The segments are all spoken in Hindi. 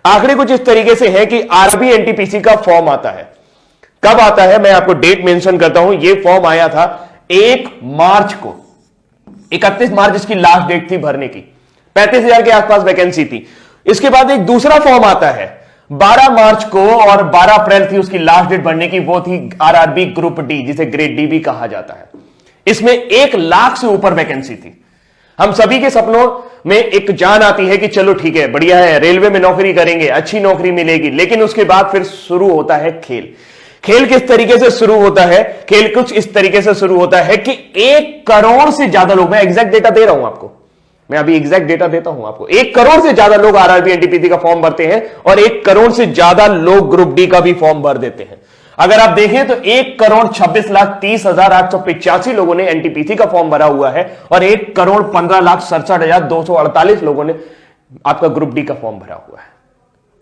आंकड़े कुछ इस तरीके से है कि आरआरबी एनटीपीसी का फॉर्म आता है। कब आता है मैं आपको डेट मेंशन करता हूं। यह फॉर्म आया था 1 मार्च को, 31 मार्च इसकी लास्ट डेट थी भरने की, 35,000 के आसपास वैकेंसी थी। इसके बाद एक दूसरा फॉर्म आता है 12 मार्च को और 12 अप्रैल थी उसकी लास्ट डेट भरने की, वो थी आरआरबी ग्रुप डी, जिसे ग्रेड डी भी कहा जाता है। इसमें 1 लाख से ऊपर वैकेंसी थी। हम सभी के सपनों में एक जान आती है कि चलो ठीक है, बढ़िया है, रेलवे में नौकरी करेंगे, अच्छी नौकरी मिलेगी, लेकिन उसके बाद फिर शुरू होता है खेल। खेल किस तरीके से शुरू होता है? खेल कुछ इस तरीके से शुरू होता है कि 1 करोड़ से ज्यादा लोग, मैं एग्जैक्ट डेटा दे रहा हूं आपको, मैं अभी एग्जैक्ट डेटा देता हूं आपको, 1 करोड़ से ज्यादा लोग आरआरबी एनटीपीसी का फॉर्म भरते हैं और 1 करोड़ से ज्यादा लोग ग्रुप डी का भी फॉर्म भर देते हैं। अगर आप देखें तो 1,26,30,885 लोगों ने एनटीपीसी का फॉर्म भरा हुआ है और 1,15,67,248 लोगों ने आपका ग्रुप डी का फॉर्म भरा हुआ है।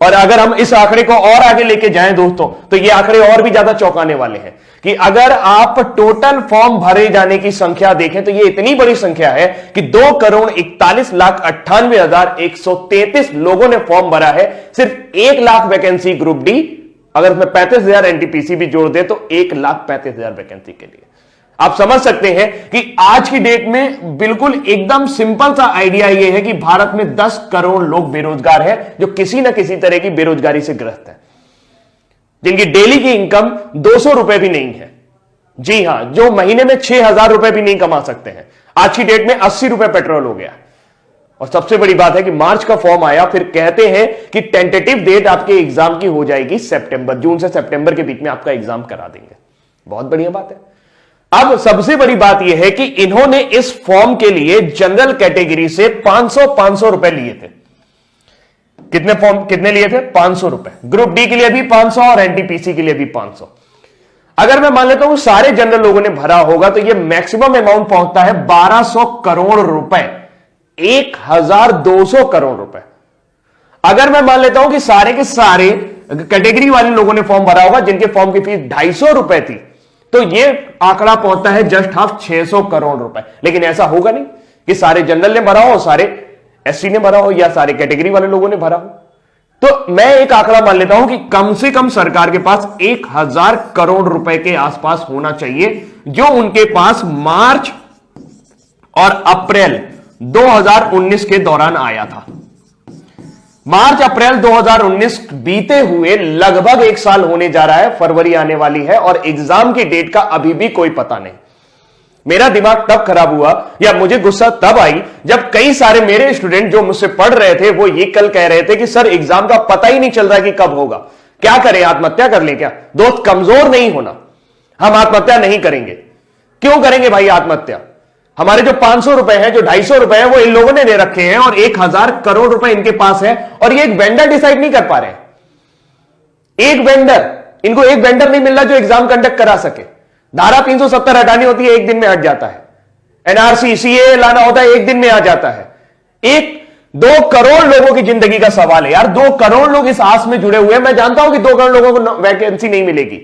और अगर हम इस आंकड़े को और आगे लेके जाएं दोस्तों, तो ये आंकड़े और भी ज्यादा चौंकाने वाले हैं कि अगर आप टोटल फॉर्म भरे जाने की संख्या देखें तो ये इतनी बड़ी संख्या है कि 2,41,98,133 लोगों ने फॉर्म भरा है। सिर्फ 1 लाख वैकेंसी ग्रुप डी, अगर उसमें 35,000 एनटीपीसी भी जोड़ दे तो 1,35,000 वैकेंसी के लिए। आप समझ सकते हैं कि आज की डेट में बिल्कुल एकदम सिंपल सा आइडिया यह है कि भारत में 10 करोड़ लोग बेरोजगार हैं, जो किसी ना किसी तरह की बेरोजगारी से ग्रस्त है, जिनकी डेली की इनकम 200 रुपए भी नहीं है। जी हां, जो महीने में 6,000 रुपए भी नहीं कमा सकते हैं। आज की डेट में 80 रुपए पेट्रोल हो गया। और सबसे बड़ी बात है कि मार्च का फॉर्म आया, फिर कहते हैं कि टेंटेटिव डेट आपके एग्जाम की हो जाएगी सितंबर, जून से सितंबर के बीच में आपका एग्जाम करा देंगे। बहुत बढ़िया बात है। अब सबसे बड़ी बात यह है कि इन्होंने इस फॉर्म के लिए जनरल कैटेगरी से 500 रुपए लिए थे। कितने लिए थे? 500 रुपए। ग्रुप डी के लिए भी 500 और एनटीपीसी के लिए भी 500। अगर मैं मान लेता हूं सारे जनरल लोगों ने भरा होगा तो यह मैक्सिमम अमाउंट पहुंचता है 1200 करोड़ रुपए, 1,200 करोड़ रुपए। अगर मैं मान लेता हूं कि सारे के सारे कैटेगरी वाले लोगों ने फॉर्म भरा होगा जिनके फॉर्म की फीस 250 रुपए थी, तो यह आंकड़ा पहुंचता है जस्ट हाफ 600 करोड़ रुपए। लेकिन ऐसा होगा नहीं कि सारे जनरल ने भरा हो, सारे एससी ने भरा हो या सारे कैटेगरी वाले लोगों ने भरा हो। तो मैं एक आंकड़ा मान लेता हूं कि कम से कम सरकार के पास 1,000 करोड़ रुपए के आसपास होना चाहिए, जो उनके पास मार्च और अप्रैल 2019 के दौरान आया था। मार्च अप्रैल 2019 बीते हुए लगभग 1 साल होने जा रहा है, फरवरी आने वाली है और एग्जाम की डेट का अभी भी कोई पता नहीं। मेरा दिमाग तब खराब हुआ या मुझे गुस्सा तब आई जब कई सारे मेरे स्टूडेंट जो मुझसे पढ़ रहे थे वो ये कल कह रहे थे कि सर एग्जाम का पता ही नहीं चल रहा है कि कब होगा, क्या करें, आत्महत्या कर लें क्या? दोस्त, कमजोर नहीं होना, हम आत्महत्या नहीं करेंगे। क्यों करेंगे भाई आत्महत्या? हमारे जो 500 रुपए हैं, जो 250 रुपए हैं, वो इन लोगों ने दे रखे हैं और 1,000 करोड़ रुपए इनके पास है और ये एक वेंडर डिसाइड नहीं कर पा रहे हैं। एक वेंडर, इनको एक वेंडर नहीं मिल रहा जो एग्जाम कंडक्ट करा सके। धारा 370 हटानी होती है, 1 दिन में हट जाता है। एनआरसी सीए लाना होता है, 1 दिन में आ जाता है। 2 करोड़ लोगों की जिंदगी का सवाल है यार। 2 करोड़ लोग इस आस में जुड़े हुए हैं। मैं जानता हूं कि 2 करोड़ लोगों को वैकेंसी नहीं मिलेगी,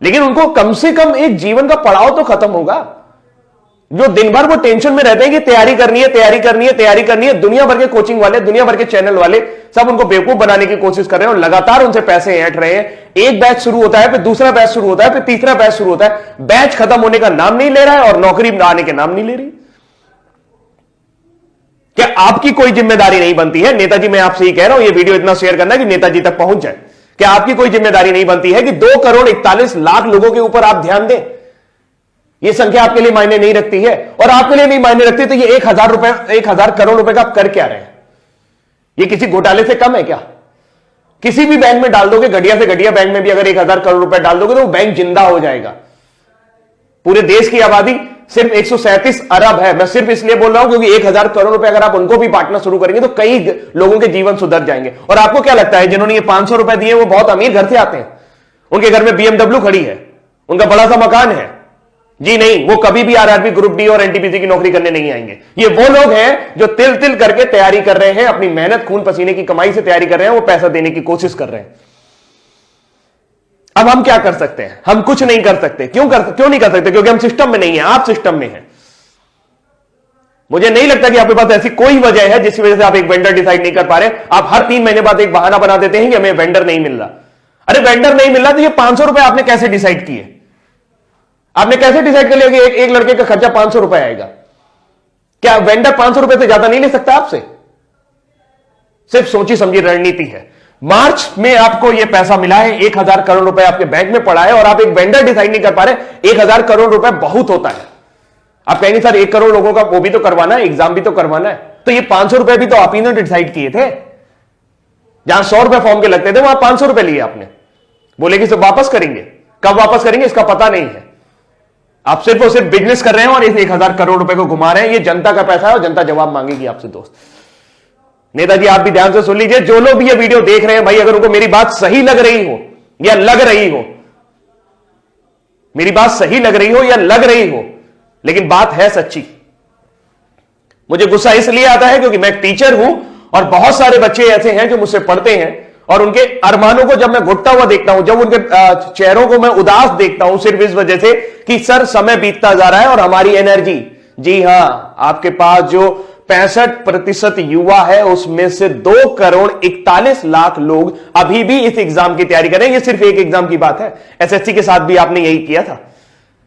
लेकिन उनको कम से कम एक जीवन का पड़ाव तो खत्म होगा। जो दिन भर वो टेंशन में रहते हैं कि तैयारी करनी है, तैयारी करनी है, तैयारी करनी है। दुनिया भर के कोचिंग वाले, दुनिया भर के चैनल वाले सब उनको बेवकूफ बनाने की कोशिश कर रहे हैं और लगातार उनसे पैसे ऐंठ रहे हैं। एक बैच शुरू होता है, फिर दूसरा बैच शुरू होता है, फिर तीसरा बैच शुरू होता है। बैच खत्म होने का नाम नहीं ले रहा है और नौकरी आने के नाम नहीं ले रही। क्या आपकी कोई जिम्मेदारी नहीं बनती है? नेताजी, मैं आपसे ही कह रहा हूं, यह वीडियो इतना शेयर करना कि नेताजी तक पहुंच जाए। क्या आपकी कोई जिम्मेदारी नहीं बनती है कि 2,41,00,000 लोगों के ऊपर आप ध्यान दें? यह संख्या आपके लिए मायने नहीं रखती है और आपके लिए नहीं मायने रखती तो ये 1,000 करोड़ रुपए का आप कर क्या रहे हैं? ये किसी घोटाले से कम है क्या? किसी भी बैंक में डाल दोगे, घटिया से घटिया बैंक में भी अगर 1,000 करोड़ रुपए डाल दोगे तो वो बैंक जिंदा हो जाएगा। पूरे देश की आबादी सिर्फ 137 अरब है। मैं सिर्फ इसलिए बोल रहा हूं क्योंकि 1,000 करोड़ रुपए अगर आप उनको भी बांटना शुरू करेंगे तो कई लोगों के जीवन सुधर जाएंगे। और आपको क्या लगता है जिन्होंने ये 500 रुपए दिए वो बहुत अमीर घर से आते हैं? उनके घर में BMW खड़ी है, उनका बड़ा सा मकान है? जी नहीं, वो कभी भी आरआरबी ग्रुप डी और एनटीपीसी की नौकरी करने नहीं आएंगे। ये वो लोग हैं जो तिल तिल करके तैयारी कर रहे हैं, अपनी मेहनत खून पसीने की कमाई से तैयारी कर रहे हैं, वो पैसा देने की कोशिश कर रहे हैं। अब हम क्या कर सकते हैं? हम कुछ नहीं कर सकते। क्यों नहीं कर सकते? क्योंकि हम सिस्टम में नहीं है, आप सिस्टम में हैं। मुझे नहीं लगता कि आपके पास ऐसी कोई वजह है जिसकी वजह से आप एक वेंडर डिसाइड नहीं कर पा रहे। आप हर 3 महीने बाद एक बहाना बना देते हैं कि हमें वेंडर नहीं मिल रहा। अरे वेंडर नहीं मिल रहा तो ये 500 रुपए आपने कैसे डिसाइड किए? आपने कैसे डिसाइड कर लिया कि एक लड़के का खर्चा 500 रुपए आएगा? क्या वेंडर 500 रुपए से ज्यादा नहीं ले सकता आपसे? सिर्फ सोची समझी रणनीति है। मार्च में आपको यह पैसा मिला है, 1000 करोड़ रुपए आपके बैंक में पड़ा है और आप एक वेंडर डिसाइड नहीं कर पा रहे। 1000 करोड़ रुपए बहुत होता है। आप कहेंगे सर 1 करोड़ लोगों का वो भी तो करवाना है, एग्जाम भी तो करवाना है। तो ये 500 रुपए भी तो आप ही ने डिसाइड किए थे। जहां 100 रुपए फॉर्म के लगते थे वहां 500 रुपए लिए आपने। बोले कि सब वापस करेंगे, कब वापस करेंगे इसका पता नहीं है। आप सिर्फ और सिर्फ बिजनेस कर रहे हैं और इस 1000 करोड़ रुपए को घुमा रहे हैं। ये जनता का पैसा है और जनता जवाब मांगेगी आपसे। दोस्त नेताजी आप भी ध्यान से सुन लीजिए, जो लोग भी ये वीडियो देख रहे हैं भाई, अगर उनको मेरी बात सही लग रही हो या लग रही हो, मेरी बात सही लग रही हो या लग रही हो, लेकिन बात है सच्ची। मुझे गुस्सा इसलिए आता है क्योंकि मैं एक टीचर हूं और बहुत सारे बच्चे ऐसे हैं जो मुझसे पढ़ते हैं और उनके अरमानों को जब मैं घुटता हुआ देखता हूं, जब उनके चेहरों को मैं उदास देखता हूं, सिर्फ इस वजह से कि सर समय बीतता जा रहा है और हमारी एनर्जी, जी हां, आपके पास जो 65% युवा है उसमें से 2,41,00,000 लोग अभी भी इस एग्जाम की तैयारी कर रहे हैं। ये सिर्फ एक एग्जाम की बात है। एसएससी के साथ भी आपने यही किया था।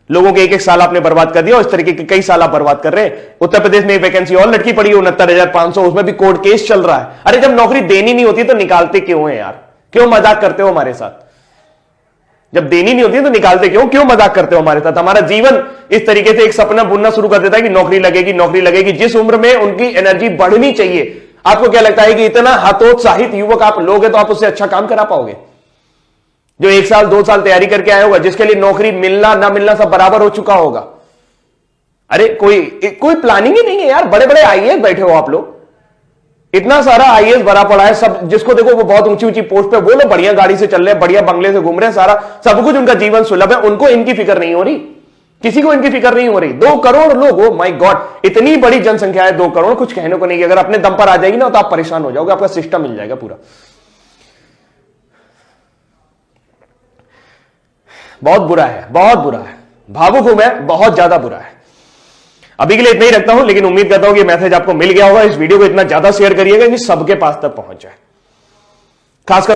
लोगों के एक साल आपने बर्बाद कर दिया और इस तरीके के कई साल आप बर्बाद कर रहे हैं। उत्तर प्रदेश में एक वैकेंसी और लटकी पड़ी है 69,500, उसमें भी कोर्ट केस चल रहा है। अरे जब नौकरी देनी नहीं होती तो निकालते क्यों है यार? क्यों मजाक करते हो हमारे साथ? जब देनी नहीं होती तो निकालते क्यों मजाक करते हो हमारे साथ? हमारा जीवन इस तरीके से एक सपना बुनना शुरू कर देता है कि नौकरी लगेगी, नौकरी लगेगी। जिस उम्र में उनकी एनर्जी बढ़नी चाहिए, आपको क्या लगता है कि इतना हतोत्साहित युवक आप लोग हैं तो आप उससे अच्छा काम करा पाओगे? जो 1 साल 2 साल तैयारी करके आया होगा, जिसके लिए नौकरी मिलना ना मिलना सब बराबर हो चुका होगा। अरे कोई प्लानिंग ही नहीं है यार। बड़े बड़े आईएएस बैठे हो आप लोग, इतना सारा आईएएस भरा पड़ा है, सब जिसको देखो वो बहुत ऊंची ऊंची पोस्ट पे, वो लोग बढ़िया गाड़ी से चल रहे हैं, बढ़िया बंगले से घूम रहे हैं, सारा सब कुछ उनका जीवन सुलभ है। उनको इनकी फिक्र नहीं हो रही, किसी को इनकी फिक्र नहीं हो रही। 2 करोड़ लोग, ओ माय गॉड, इतनी बड़ी जनसंख्या है 2 करोड़, कुछ कहने को नहीं। अगर अपने दम पर आ जाएगी ना तो आप परेशान हो जाओगे, आपका सिस्टम मिल जाएगा पूरा। बहुत बुरा है, बहुत बुरा है। भावुक हूं मैं, बहुत ज्यादा बुरा है। अभी के लिए इतना ही रखता हूं, लेकिन उम्मीद करता हूं कि मैसेज आपको मिल गया होगा। इस वीडियो को इतना ज्यादा शेयर करिएगा कि सबके पास तक पहुंच जाए, खासकर